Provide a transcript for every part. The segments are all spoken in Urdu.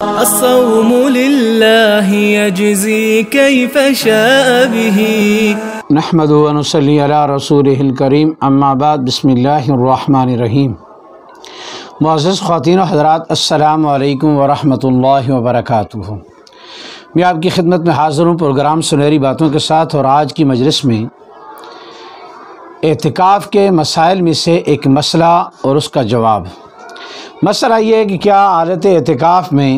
الصوم لله يجزي كيف شاء به نحمد ونصلي على رسوله الكريم اما بعد بسم اللہ الرحمن الرحیم۔ معزز خواتین و حضرات، السلام علیکم ورحمۃ اللہ وبرکاتہ۔ میں آپ کی خدمت میں حاضر ہوں پروگرام سنہری باتوں کے ساتھ، اور آج کی مجلس میں اعتکاف کے مسائل میں سے ایک مسئلہ اور اس کا جواب۔ مسئلہ یہ ہے کہ کیا حالت اعتکاف میں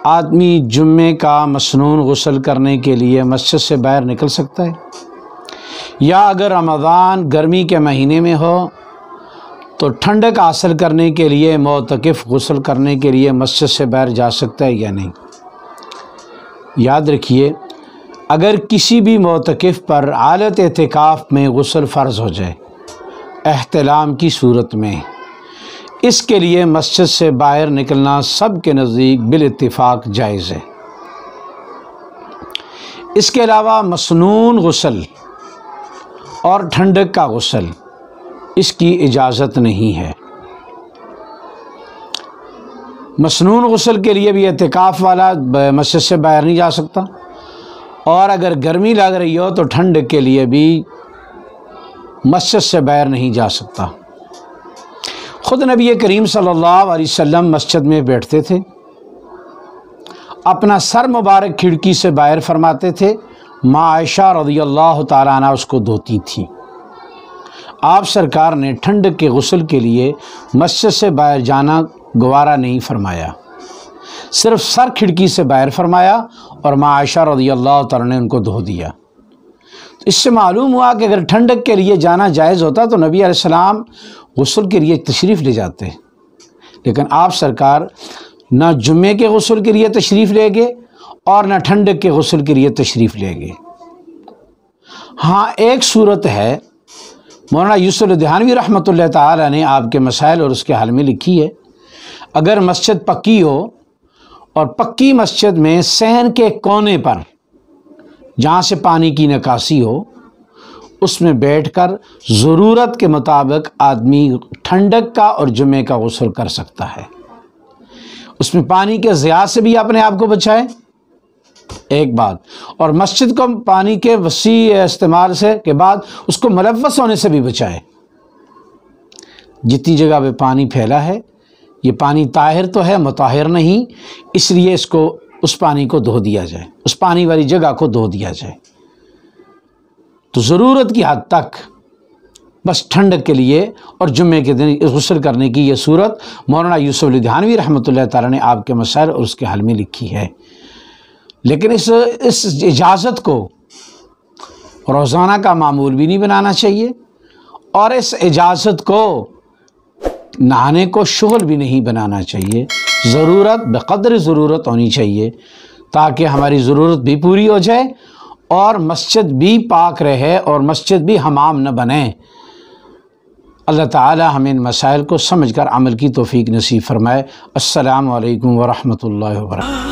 آدمی جمعے کا مسنون غسل کرنے کے لیے مسجد سے باہر نکل سکتا ہے، یا اگر رمضان گرمی کے مہینے میں ہو تو ٹھنڈک حاصل کرنے کے لیے معتکف غسل کرنے کے لیے مسجد سے باہر جا سکتا ہے یا نہیں۔ یاد رکھیے، اگر کسی بھی معتکف پر حالت اعتکاف میں غسل فرض ہو جائے احتلام کی صورت میں، اس کے لیے مسجد سے باہر نکلنا سب کے نزدیک بالاتفاق جائز ہے۔ اس کے علاوہ مسنون غسل اور ٹھنڈک کا غسل، اس کی اجازت نہیں ہے۔ مسنون غسل کے لیے بھی اعتکاف والا مسجد سے باہر نہیں جا سکتا، اور اگر گرمی لگ رہی ہو تو ٹھنڈک کے لیے بھی مسجد سے باہر نہیں جا سکتا۔ خود نبی کریم صلی اللہ علیہ وسلم مسجد میں بیٹھتے تھے، اپنا سر مبارک کھڑکی سے باہر فرماتے تھے، ماں عائشہ رضی اللہ تعالیٰ عنہ اس کو دھوتی تھی۔ آپ سرکار نے ٹھنڈک کے غسل کے لیے مسجد سے باہر جانا گوارا نہیں فرمایا، صرف سر کھڑکی سے باہر فرمایا، اور ماں عائشہ رضی اللہ تعالیٰ نے ان کو دھو دیا۔ اس سے معلوم ہوا کہ اگر ٹھنڈک کے لیے جانا جائز ہوتا تو نبی علیہ السلام غسل کے لیے تشریف لے جاتے، لیکن آپ سرکار نہ جمعے کے غسل کے لیے تشریف لے گئے اور نہ ٹھنڈک کے غسل کے لیے تشریف لے گئے۔ ہاں، ایک صورت ہے، مولانا یوسف الدہانوی رحمۃ اللہ تعالی نے آپ کے مسائل اور اس کے حل میں لکھی ہے، اگر مسجد پکی ہو اور پکی مسجد میں صحن کے کونے پر جہاں سے پانی کی نکاسی ہو، اس میں بیٹھ کر ضرورت کے مطابق آدمی ٹھنڈک کا اور جمعے کا غسل کر سکتا ہے۔ اس میں پانی کے ضیاع سے بھی اپنے آپ کو بچائے، ایک بات، اور مسجد کو پانی کے وسیع استعمال سے کے بعد اس کو ملوث ہونے سے بھی بچائے۔ جتنی جگہ پہ پانی پھیلا ہے، یہ پانی طاہر تو ہے، مطہر نہیں، اس لیے اس پانی کو دھو دیا جائے، اس پانی والی جگہ کو دھو دیا جائے۔ تو ضرورت کی حد تک بس ٹھنڈک کے لیے اور جمعے کے دن غسل کرنے کی یہ صورت مولانا یوسف الدہانوی رحمۃ اللہ تعالیٰ نے آپ کے مسائل اور اس کے حل میں لکھی ہے۔ لیکن اس اجازت کو روزانہ کا معمول بھی نہیں بنانا چاہیے، اور اس اجازت کو نہانے کو شغل بھی نہیں بنانا چاہیے۔ ضرورت بقدر ضرورت ہونی چاہیے، تاکہ ہماری ضرورت بھی پوری ہو جائے اور مسجد بھی پاک رہے اور مسجد بھی حمام نہ بنے۔ اللہ تعالی ہمیں ان مسائل کو سمجھ کر عمل کی توفیق نصیب فرمائے۔ السلام علیکم ورحمۃ اللہ وبرکاتہ۔